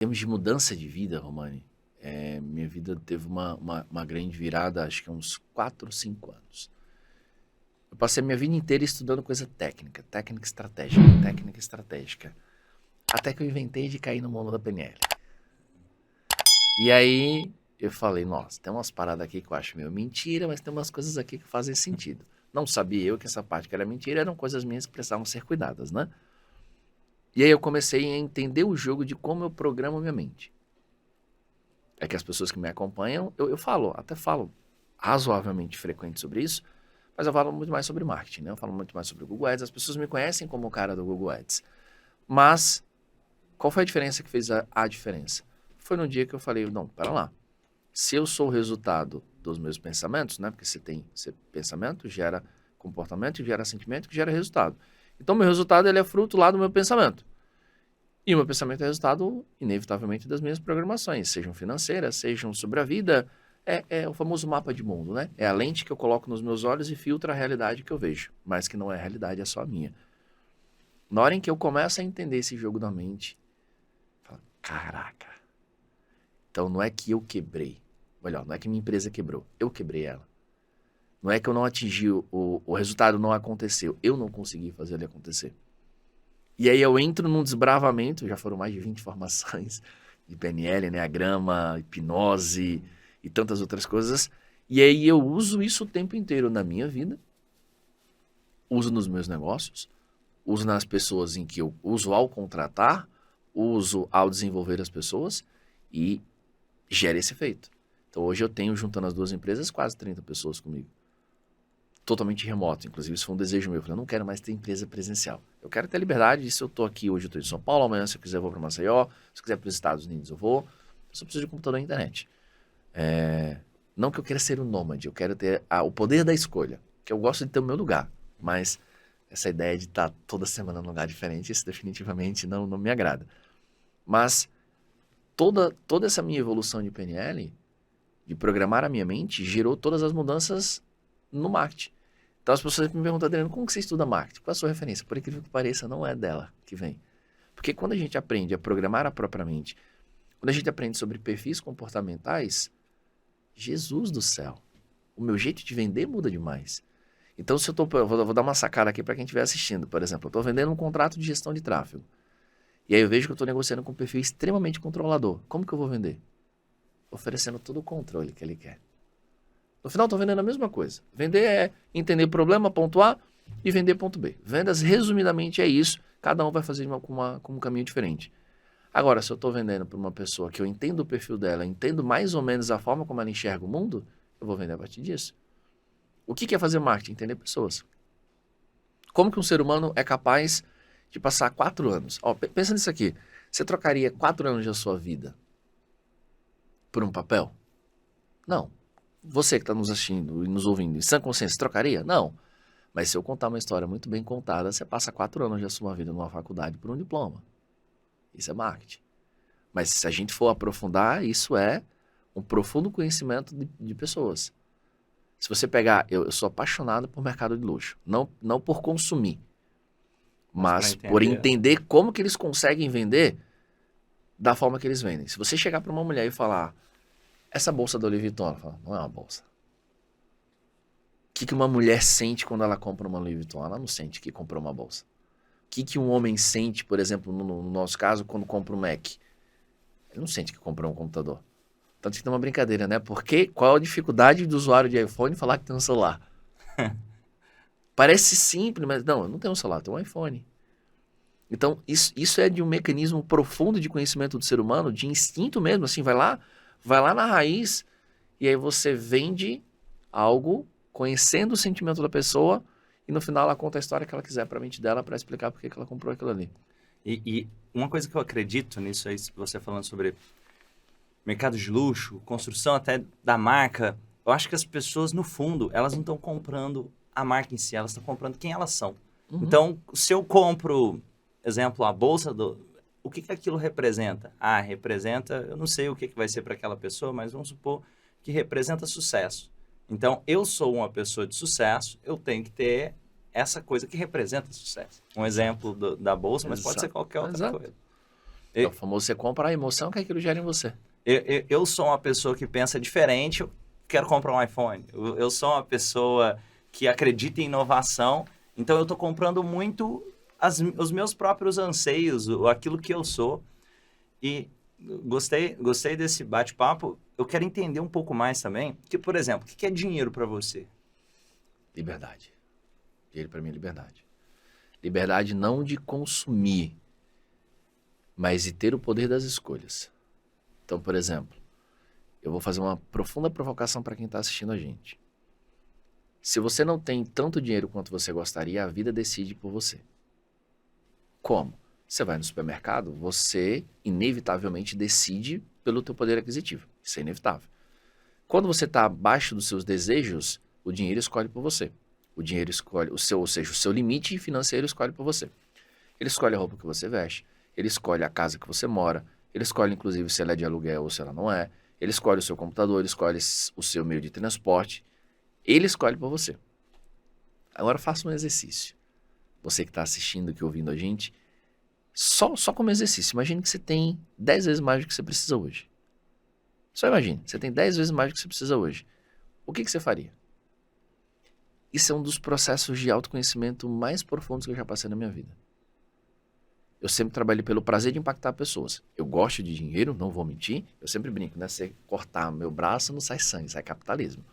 termos de mudança de vida, Romani, minha vida teve uma grande virada, acho que há uns 4, 5 anos. Eu passei a minha vida inteira estudando coisa técnica, técnica estratégica. Até que eu inventei de cair no mundo da PNL. E aí eu falei, nossa, tem umas paradas aqui que eu acho meio mentira, mas tem umas coisas aqui que fazem sentido. Não sabia eu que essa parte que era mentira eram coisas minhas que precisavam ser cuidadas, né? E aí eu comecei a entender o jogo de como eu programo minha mente. É que as pessoas que me acompanham, eu falo, até falo razoavelmente frequente sobre isso, mas eu falo muito mais sobre marketing, né? Eu falo muito mais sobre o Google Ads, as pessoas me conhecem como o cara do Google Ads. Mas, qual foi a diferença que fez a diferença? Foi no dia que eu falei, não, pera lá, se eu sou o resultado dos meus pensamentos, né? Porque pensamento gera comportamento, gera sentimento, que gera resultado. Então, meu resultado ele é fruto lá do meu pensamento. E o meu pensamento é resultado, inevitavelmente, das minhas programações, sejam financeiras, sejam sobre a vida. É o famoso mapa de mundo, né? É a lente que eu coloco nos meus olhos e filtra a realidade que eu vejo. Mas que não é a realidade, é só a minha. Na hora em que eu começo a entender esse jogo da mente, eu falo, caraca. Então não é que eu quebrei. Olha, não é que minha empresa quebrou. Eu quebrei ela. Não é que eu não atingi o resultado, não aconteceu. Eu não consegui fazer ele acontecer. E aí eu entro num desbravamento, já foram mais de 20 formações de PNL, Enneagrama, hipnose e tantas outras coisas. E aí eu uso isso o tempo inteiro na minha vida, uso nos meus negócios, uso nas pessoas em que eu uso ao contratar, uso ao desenvolver as pessoas e gera esse efeito. Então hoje eu tenho, juntando as duas empresas, quase 30 pessoas comigo. Totalmente remoto, inclusive isso foi um desejo meu. Eu falei, eu não quero mais ter empresa presencial. Eu quero ter liberdade, e se eu tô aqui hoje, eu tô em São Paulo, amanhã se eu quiser eu vou para Maceió, se eu quiser para os Estados Unidos eu vou, eu só preciso de computador e internet. Não que eu queira ser um nômade, eu quero ter o poder da escolha, que eu gosto de ter o meu lugar, mas essa ideia de estar toda semana num lugar diferente, isso definitivamente não me agrada. Mas toda essa minha evolução de PNL, de programar a minha mente, gerou todas as mudanças no marketing. Então as pessoas me perguntam, Adriano, como que você estuda marketing? Qual é a sua referência? Por incrível que pareça, não é dela que vem. Porque quando a gente aprende a programar a própria mente, quando a gente aprende sobre perfis comportamentais, Jesus do céu, o meu jeito de vender muda demais. Então se vou dar uma sacada aqui para quem estiver assistindo, por exemplo, eu estou vendendo um contrato de gestão de tráfego. E aí eu vejo que eu estou negociando com um perfil extremamente controlador. Como que eu vou vender? Oferecendo todo o controle que ele quer. No final, estou vendendo a mesma coisa. Vender é entender problema, ponto A, e vender ponto B. Vendas, resumidamente, é isso. Cada um vai fazer com um caminho diferente. Agora, se eu estou vendendo para uma pessoa que eu entendo o perfil dela, entendo mais ou menos a forma como ela enxerga o mundo, eu vou vender a partir disso. O que é fazer marketing? Entender pessoas. Como que um ser humano é capaz de passar 4 anos? Pensa nisso aqui. Você trocaria 4 anos da sua vida por um papel? Não. Você que está nos assistindo e nos ouvindo, em sã consciência, trocaria? Não. Mas se eu contar uma história muito bem contada, você passa 4 anos da sua vida numa faculdade por um diploma. Isso é marketing. Mas se a gente for aprofundar, isso é um profundo conhecimento de pessoas. Se você pegar, eu sou apaixonado por mercado de luxo. Não por consumir, mas por entender como que eles conseguem vender da forma que eles vendem. Se você chegar para uma mulher e falar, essa bolsa da Louis Vuitton, ela fala, não é uma bolsa. O que uma mulher sente quando ela compra uma Louis Vuitton? Ela não sente que comprou uma bolsa. O que um homem sente, por exemplo, no nosso caso, quando compra um Mac? Ele não sente que comprou um computador. Tanto que tem uma brincadeira, né? Porque qual a dificuldade do usuário de iPhone falar que tem um celular? Parece simples, mas não, eu não tenho um celular, eu tenho um iPhone. Então, isso é de um mecanismo profundo de conhecimento do ser humano, de instinto mesmo, assim, vai lá na raiz, e aí você vende algo conhecendo o sentimento da pessoa, e no final ela conta a história que ela quiser para a mente dela para explicar por que ela comprou aquilo ali. E uma coisa que eu acredito nisso aí, você falando sobre mercado de luxo, construção até da marca, eu acho que as pessoas, no fundo, elas não estão comprando a marca em si, elas estão comprando quem elas são. Uhum. Então, se eu compro, exemplo, a bolsa o que aquilo representa? Representa, eu não sei o que vai ser para aquela pessoa, mas vamos supor que representa sucesso. Então, eu sou uma pessoa de sucesso, eu tenho que ter essa coisa que representa sucesso. Um exemplo da bolsa, mas pode ser qualquer outra coisa. É o famoso, você compra a emoção que aquilo gera em você. Eu sou uma pessoa que pensa diferente, eu quero comprar um iPhone. Eu sou uma pessoa que acredita em inovação, então eu estou comprando muito os meus próprios anseios, aquilo que eu sou. E gostei desse bate-papo. Eu quero entender um pouco mais também, que, por exemplo, o que é dinheiro para você? Liberdade. Dinheiro para mim é liberdade. Liberdade não de consumir, mas de ter o poder das escolhas. Então, por exemplo, eu vou fazer uma profunda provocação para quem está assistindo a gente. Se você não tem tanto dinheiro quanto você gostaria, a vida decide por você. Como? Você vai no supermercado, você inevitavelmente decide pelo teu poder aquisitivo. Isso é inevitável. Quando você está abaixo dos seus desejos, o dinheiro escolhe por você. O dinheiro escolhe, ou seja, o seu limite financeiro escolhe por você. Ele escolhe a roupa que você veste, ele escolhe a casa que você mora, ele escolhe inclusive se ela é de aluguel ou se ela não é, ele escolhe o seu computador, ele escolhe o seu meio de transporte, ele escolhe por você. Agora faça um exercício. Você que está assistindo, que ouvindo a gente, só como exercício, imagine que você tem 10 vezes mais do que você precisa hoje. Só imagine, você tem 10 vezes mais do que você precisa hoje. O que você faria? Isso é um dos processos de autoconhecimento mais profundos que eu já passei na minha vida. Eu sempre trabalhei pelo prazer de impactar pessoas. Eu gosto de dinheiro, não vou mentir. Eu sempre brinco, né? Se cortar meu braço, não sai sangue, sai capitalismo.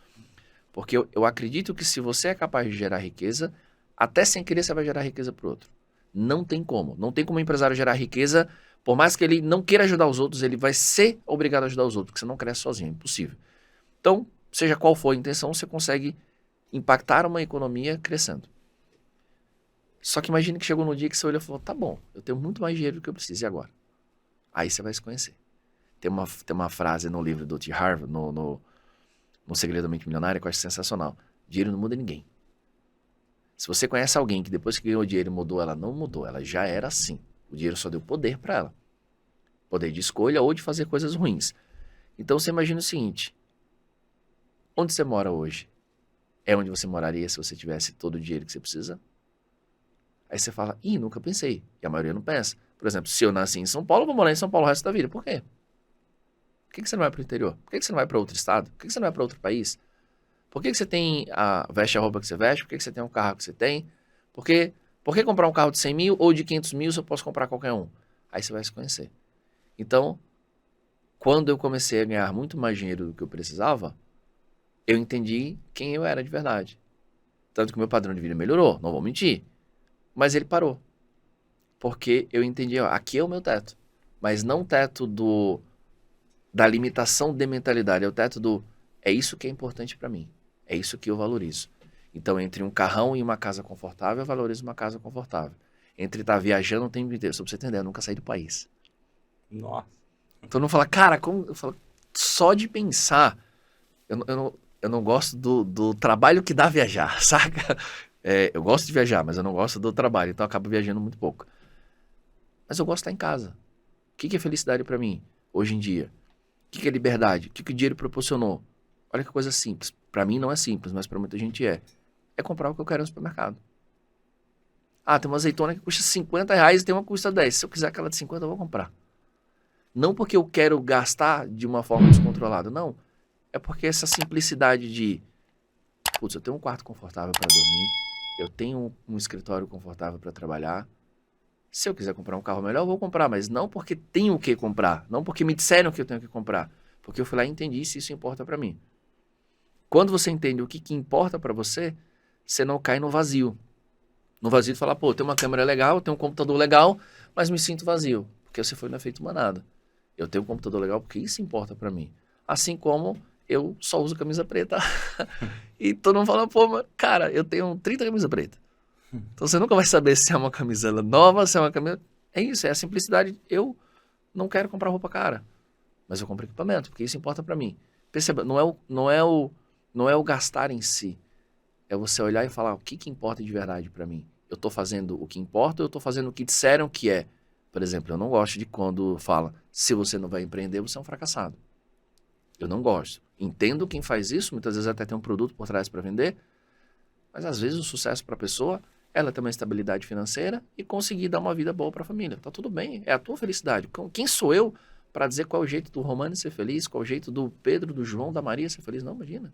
Porque eu acredito que se você é capaz de gerar riqueza, até sem querer você vai gerar riqueza para o outro. Não tem como. Não tem como o empresário gerar riqueza, por mais que ele não queira ajudar os outros, ele vai ser obrigado a ajudar os outros, porque você não cresce sozinho, é impossível. Então, seja qual for a intenção, você consegue impactar uma economia crescendo. Só que imagine que chegou no dia que você olhou e falou, tá bom, eu tenho muito mais dinheiro do que eu preciso, e agora? Aí você vai se conhecer. Tem uma frase no livro do T. Harv, no Segredo da Mente Milionária, que eu acho sensacional. Dinheiro não muda ninguém. Se você conhece alguém que depois que ganhou dinheiro mudou, ela não mudou, ela já era assim. O dinheiro só deu poder para ela. Poder de escolha ou de fazer coisas ruins. Então você imagina o seguinte, onde você mora hoje? É onde você moraria se você tivesse todo o dinheiro que você precisa? Aí você fala, nunca pensei. E a maioria não pensa. Por exemplo, se eu nasci em São Paulo, eu vou morar em São Paulo o resto da vida. Por quê? Por que você não vai para o interior? Por que você não vai para outro estado? Por que você não vai para outro país? Por que você veste a roupa que você veste? Por que você tem o carro que você tem? Por que comprar um carro de 100 mil ou de 500 mil se eu posso comprar qualquer um? Aí você vai se conhecer. Então, quando eu comecei a ganhar muito mais dinheiro do que eu precisava, eu entendi quem eu era de verdade. Tanto que o meu padrão de vida melhorou, não vou mentir. Mas ele parou. Porque eu entendi, aqui é o meu teto. Mas não o teto da limitação de mentalidade, é o teto é isso que é importante para mim. É isso que eu valorizo. Então, entre um carrão e uma casa confortável, eu valorizo uma casa confortável. Entre estar viajando o tempo inteiro, só pra você entender, eu nunca saí do país. Nossa. Então não fala, cara, como... Eu falo, só de pensar, eu não gosto do trabalho que dá viajar, saca? Eu gosto de viajar, mas eu não gosto do trabalho, então eu acabo viajando muito pouco. Mas eu gosto de estar em casa. O que é felicidade para mim, hoje em dia? O que é liberdade? O que o dinheiro proporcionou? Olha que coisa simples. Para mim não é simples, mas para muita gente é. É comprar o que eu quero no supermercado. Tem uma azeitona que custa R$50 e tem uma que custa 10. Se eu quiser aquela de 50, eu vou comprar. Não porque eu quero gastar de uma forma descontrolada, não. É porque essa simplicidade de... Putz, eu tenho um quarto confortável para dormir, eu tenho um escritório confortável para trabalhar. Se eu quiser comprar um carro melhor, eu vou comprar, mas não porque tenho o que comprar, não porque me disseram que eu tenho que comprar, porque eu fui lá e entendi se isso importa para mim. Quando você entende o que importa para você, você não cai no vazio. No vazio de falar, pô, tem uma câmera legal, tem um computador legal, mas me sinto vazio, porque você foi no efeito manada. Eu tenho um computador legal porque isso importa para mim. Assim como eu só uso camisa preta. E todo mundo fala, pô, mas, cara, eu tenho 30 camisas pretas. Então você nunca vai saber se é uma camiseta nova, se é uma camisa... É isso, é a simplicidade. Eu não quero comprar roupa cara, mas eu compro equipamento, porque isso importa para mim. Perceba, não é o gastar em si. É você olhar e falar, o que importa de verdade para mim? Eu tô fazendo o que importa ou eu tô fazendo o que disseram que é? Por exemplo, eu não gosto de quando fala, se você não vai empreender, você é um fracassado. Eu não gosto. Entendo quem faz isso, muitas vezes até tem um produto por trás para vender, mas às vezes o sucesso para a pessoa ela ter uma estabilidade financeira e conseguir dar uma vida boa para a família. Tá tudo bem, é a tua felicidade. Quem sou eu para dizer qual é o jeito do Romani ser feliz, qual é o jeito do Pedro, do João, da Maria ser feliz? Não, imagina.